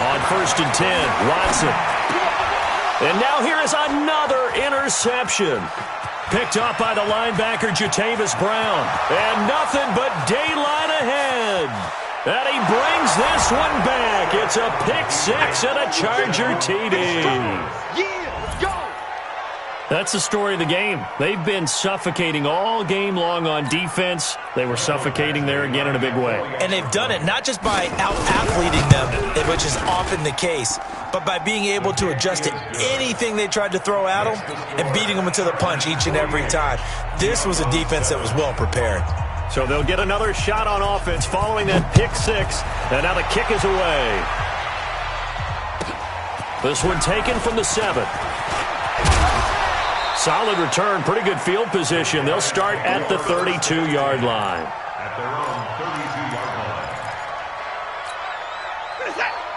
On 1st and 10, Watson. And now here is another interception. Picked up by the linebacker, Jatavis Brown. And nothing but daylight ahead. And he brings this one back. It's a pick 6 and a Charger TD. That's the story of the game. They've been suffocating all game long on defense. They were suffocating there again in a big way. And they've done it not just by out-athleting them, which is often the case, but by being able to adjust to anything they tried to throw at them and beating them to the punch each and every time. This was a defense that was well prepared. So they'll get another shot on offense following that pick 6. And now the kick is away. This one taken from the 7. Solid return, pretty good field position. They'll start at the 32-yard line.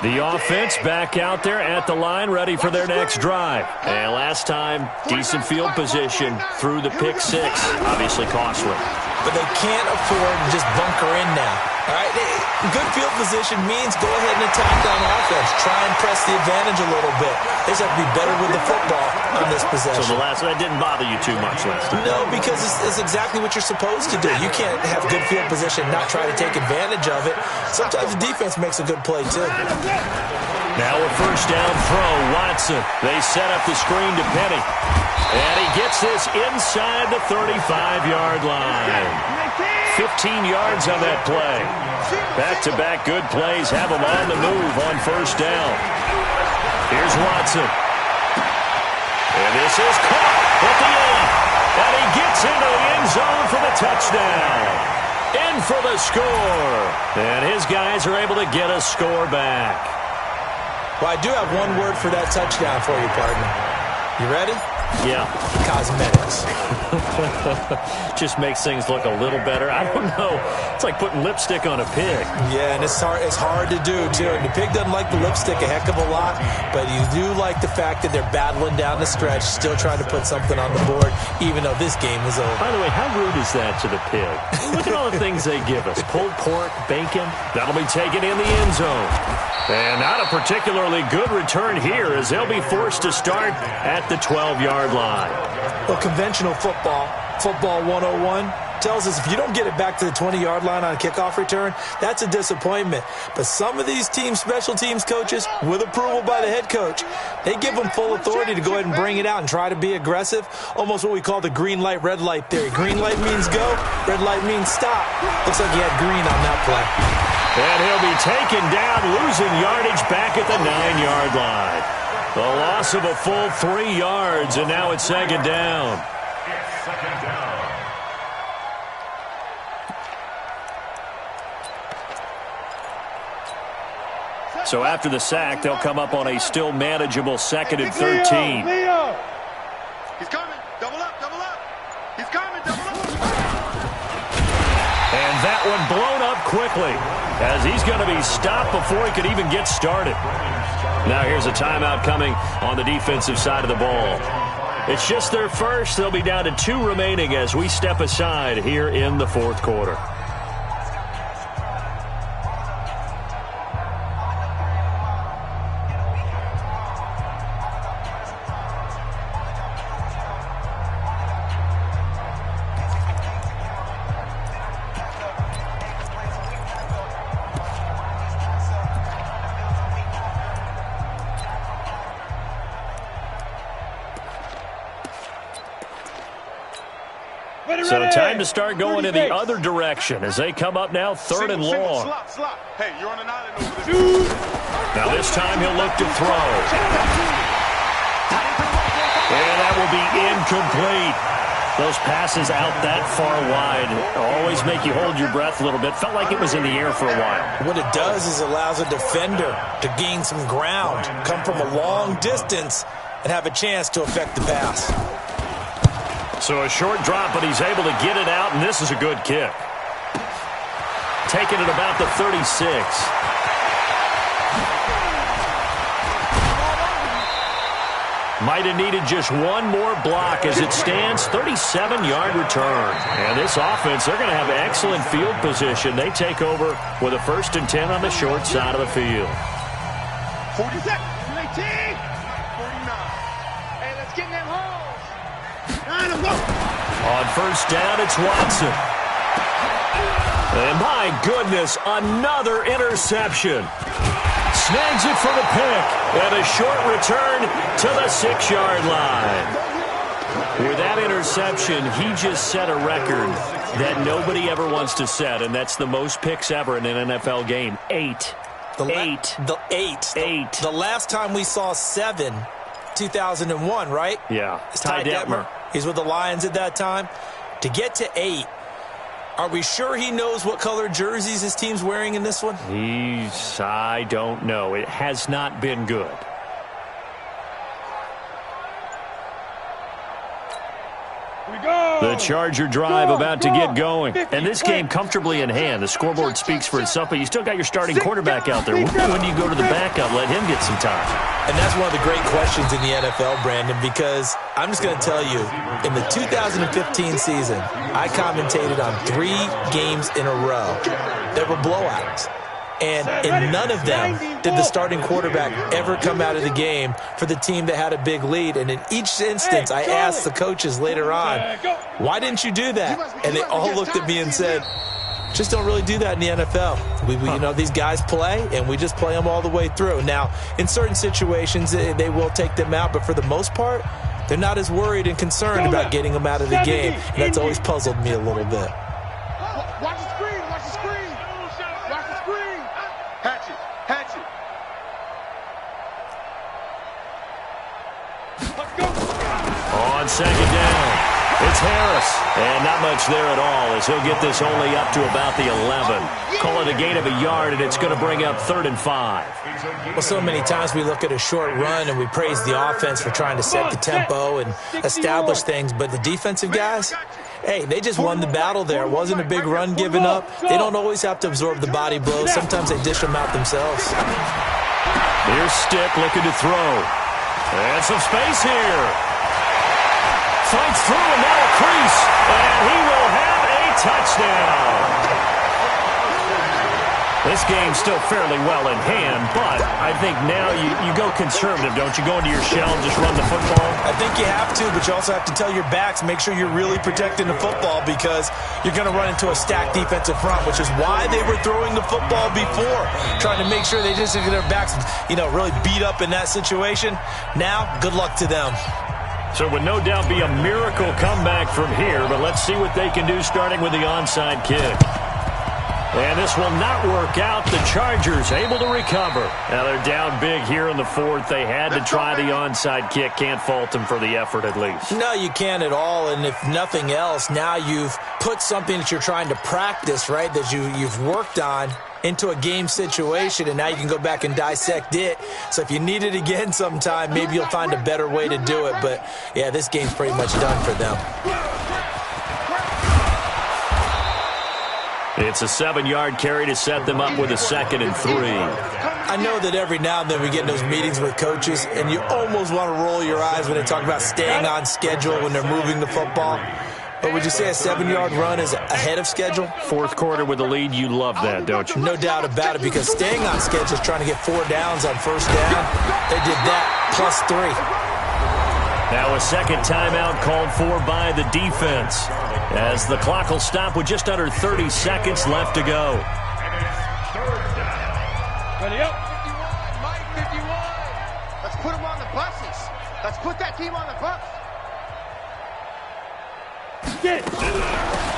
The offense back out there at the line, ready for their next drive. And last time, decent field position through the pick 6. Obviously costly. But they can't afford to just bunker in now. All right, good field position means go ahead and attack on offense. Try and press the advantage a little bit. They just have to be better with the football on this possession. So that didn't bother you too much last time? No, because it's exactly what you're supposed to do. You can't have good field position and not try to take advantage of it. Sometimes the defense makes a good play, too. Now a first down throw, Watson. They set up the screen to Penny. And he gets this inside the 35-yard line. 15 yards on that play. Back-to-back good plays have him on the move on first down. Here's Watson. And this is caught at the end. And he gets into the end zone for the touchdown. In for the score. And his guys are able to get a score back. Well, I do have one word for that touchdown for you, partner. You ready? Yeah. Cosmetics. Just makes things look a little better. I don't know. It's like putting lipstick on a pig. Yeah, and it's hard to do, too. And the pig doesn't like the lipstick a heck of a lot, but you do like the fact that they're battling down the stretch, still trying to put something on the board, even though this game is over. By the way, how rude is that to the pig? Look at all the things they give us. Pulled pork, bacon. That'll be taken in the end zone. And not a particularly good return here as they'll be forced to start at the 12-yard line. Well, conventional football 101, tells us if you don't get it back to the 20-yard line on a kickoff return, that's a disappointment. But some of these special teams coaches, with approval by the head coach, they give them full authority to go ahead and bring it out and try to be aggressive, almost what we call the green light, red light theory. Green light means go, red light means stop. Looks like he had green on that play. And he'll be taken down, losing yardage back at the 9-yard line. The loss of a full 3 yards, and now it's second down. It's second down. So after the sack, they'll come up on a still manageable 2nd and 13. Leo. He's coming. Double up, double up. He's coming, double up. And that one blown up quickly as he's going to be stopped before he could even get started. Now here's a timeout coming on the defensive side of the ball. It's just their first. They'll be down to 2 remaining as we step aside here in the 4th quarter. So time to start going in the other direction as they come up now 3rd and long. Slop. Hey, you're on an island over there. Now this time he'll look to throw. And that will be incomplete. Those passes out that far wide always make you hold your breath a little bit. Felt like it was in the air for a while. What it does is allows a defender to gain some ground, come from a long distance, and have a chance to affect the pass. So a short drop, but he's able to get it out, and this is a good kick. Taking it about the 36. Might have needed just one more block as it stands. 37-yard return. And this offense, they're going to have excellent field position. They take over with a 1st and 10 on the short side of the field. 40 seconds. 19. 49. Hey, let's get in them holes. On first down, it's Watson. And my goodness, another interception. Snags it for the pick. And a short return to the 6-yard line. With that interception, he just set a record that nobody ever wants to set, and that's the most picks ever in an NFL game. 8. The last time we saw 7, 2001, right? Yeah. It's Ty Detmer. He's with the Lions at that time. To get to 8, are we sure he knows what color jerseys his team's wearing in this one? I don't know. It has not been good. The Charger drive about to get going. And this game comfortably in hand. The scoreboard speaks for itself, but you still got your starting quarterback out there. When do you go to the backup, let him get some time? And that's one of the great questions in the NFL, Brandon, because I'm just going to tell you, in the 2015 season, I commentated on 3 games in a row that were blowouts. And in none of them did the starting quarterback ever come out of the game for the team that had a big lead. And in each instance, I asked the coaches later on, why didn't you do that? And they all looked at me and said, just don't really do that in the NFL. These guys play, and we just play them all the way through. Now, in certain situations, they will take them out, but for the most part, they're not as worried and concerned about getting them out of the game. And that's always puzzled me a little bit. Watch the screen, watch the screen. Watch the screen. Hatch it. Let's go. On second down, it's Harris. And not much there at all as he'll get this only up to about the 11. Call it a gain of a yard, and it's going to bring up 3rd and 5. Well, so many times we look at a short run and we praise the offense for trying to set the tempo and establish things, but the defensive guys, hey, they just won the battle there. It wasn't a big run given up. They don't always have to absorb the body blows. Sometimes they dish them out themselves. Here's Stick looking to throw. And some space here. Fights through and now a crease. And he will have a touchdown. This game's still fairly well in hand, but I think now you go conservative, don't you? Go into your shell and just run the football? I think you have to, but you also have to tell your backs, make sure you're really protecting the football because you're going to run into a stacked defensive front, which is why they were throwing the football before, trying to make sure they just get their backs, really beat up in that situation. Now, good luck to them. So it would no doubt be a miracle comeback from here, but let's see what they can do starting with the onside kick. And this will not work out. The Chargers able to recover. Now they're down big here in the 4th. They had to try the onside kick. Can't fault them for the effort at least. No, you can't at all. And if nothing else, now you've put something that you're trying to practice, right, that you've worked on into a game situation, and now you can go back and dissect it. So if you need it again sometime, maybe you'll find a better way to do it. But, yeah, this game's pretty much done for them. It's a 7-yard carry to set them up with a 2nd and 3. I know that every now and then we get in those meetings with coaches, and you almost want to roll your eyes when they talk about staying on schedule when they're moving the football. But would you say a 7-yard run is ahead of schedule? 4th quarter with a lead, you love that, don't you? No doubt about it, because staying on schedule is trying to get 4 downs on first down. They did that plus 3. Now a second timeout called for by the defense, as the clock will stop with just under 30 seconds left to go. Ready up. 51, Mike, 51. Let's put them on the buses. Let's put that team on the bus.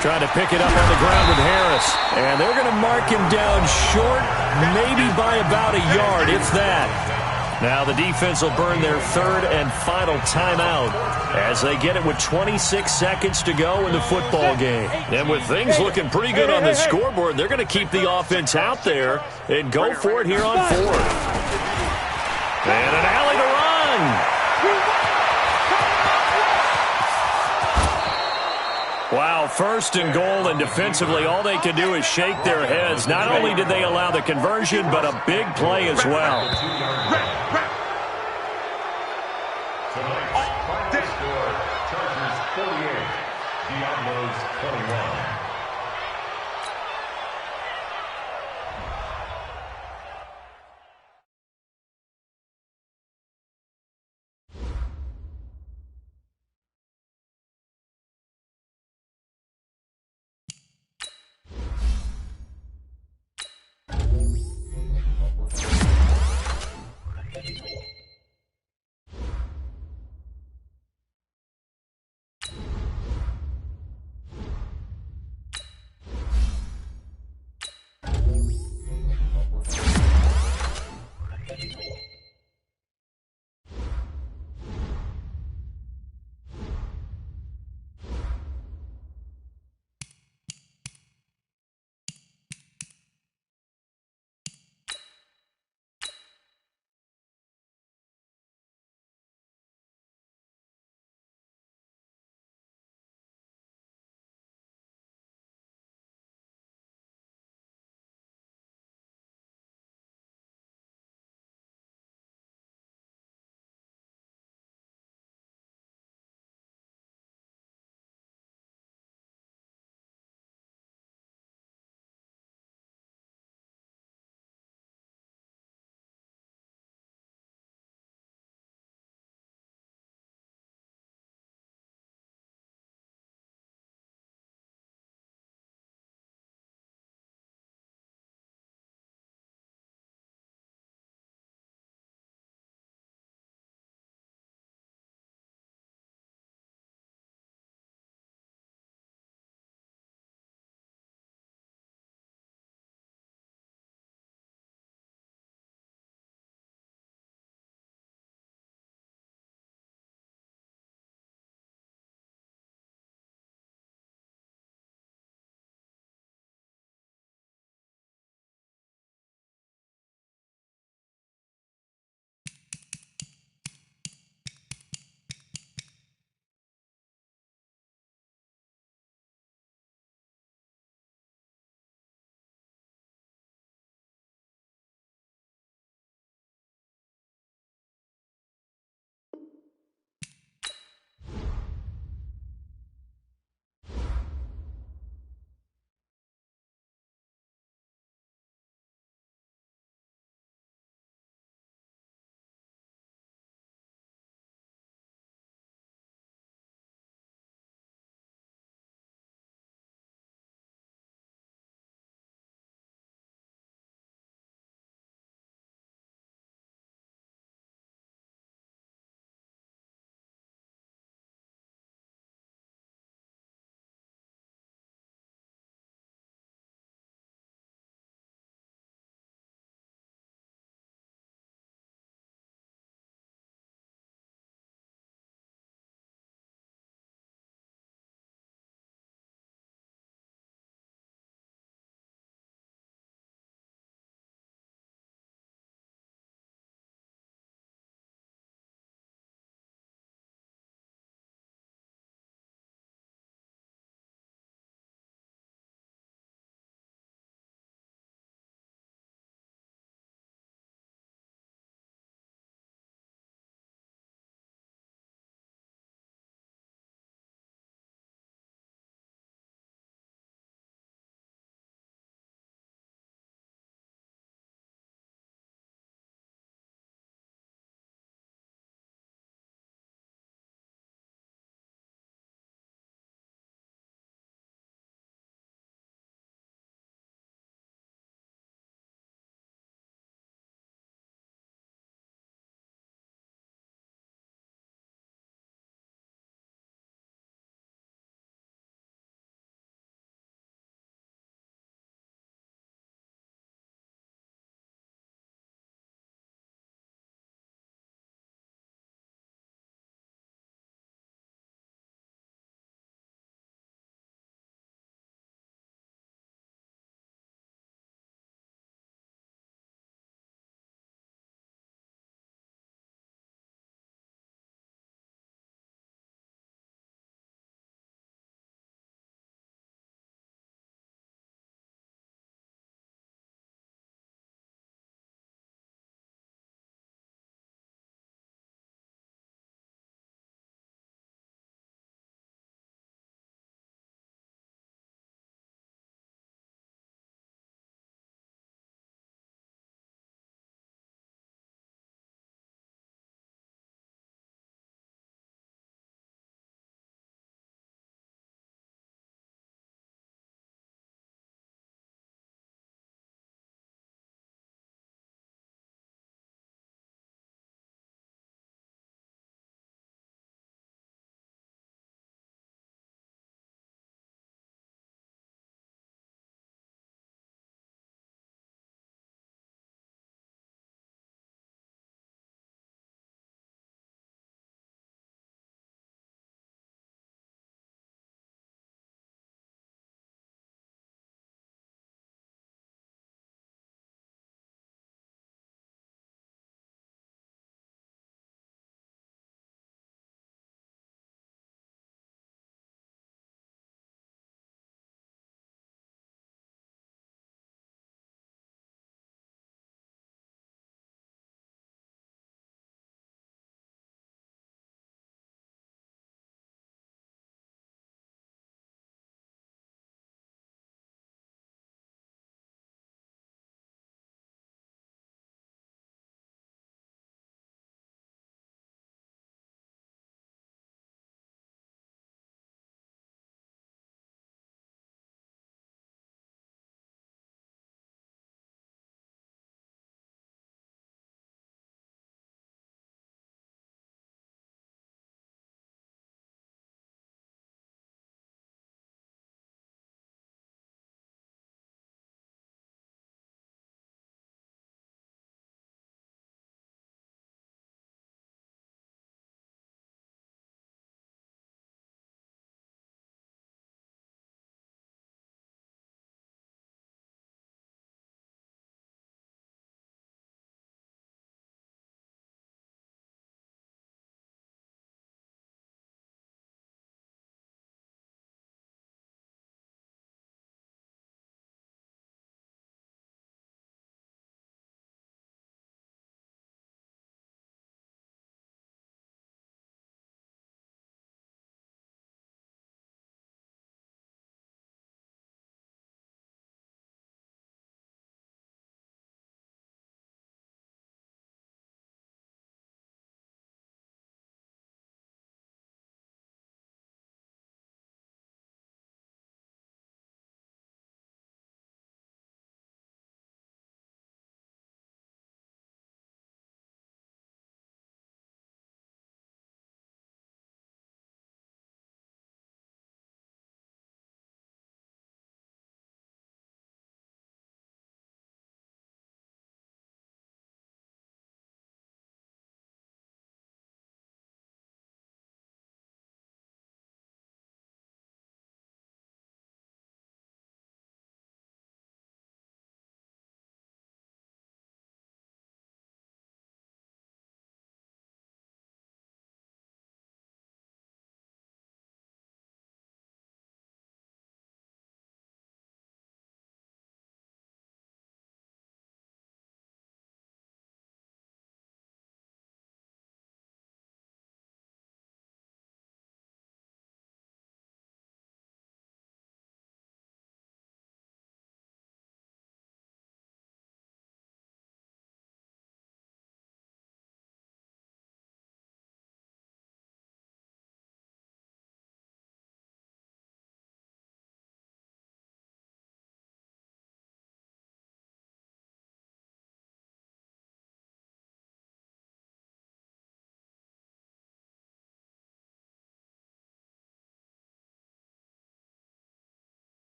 Trying to pick it up on the ground with Harris. And they're going to mark him down short, maybe by about a yard, if that. Now the defense will burn their 3rd and final timeout as they get it with 26 seconds to go in the football game. And with things looking pretty good on the scoreboard, they're going to keep the offense out there and go for it here on 4th. And an alley to run. Wow, 1st and goal, and defensively all they can do is shake their heads. Not only did they allow the conversion, but a big play as well. Tonight's final score, Chargers 48, Diablos 21.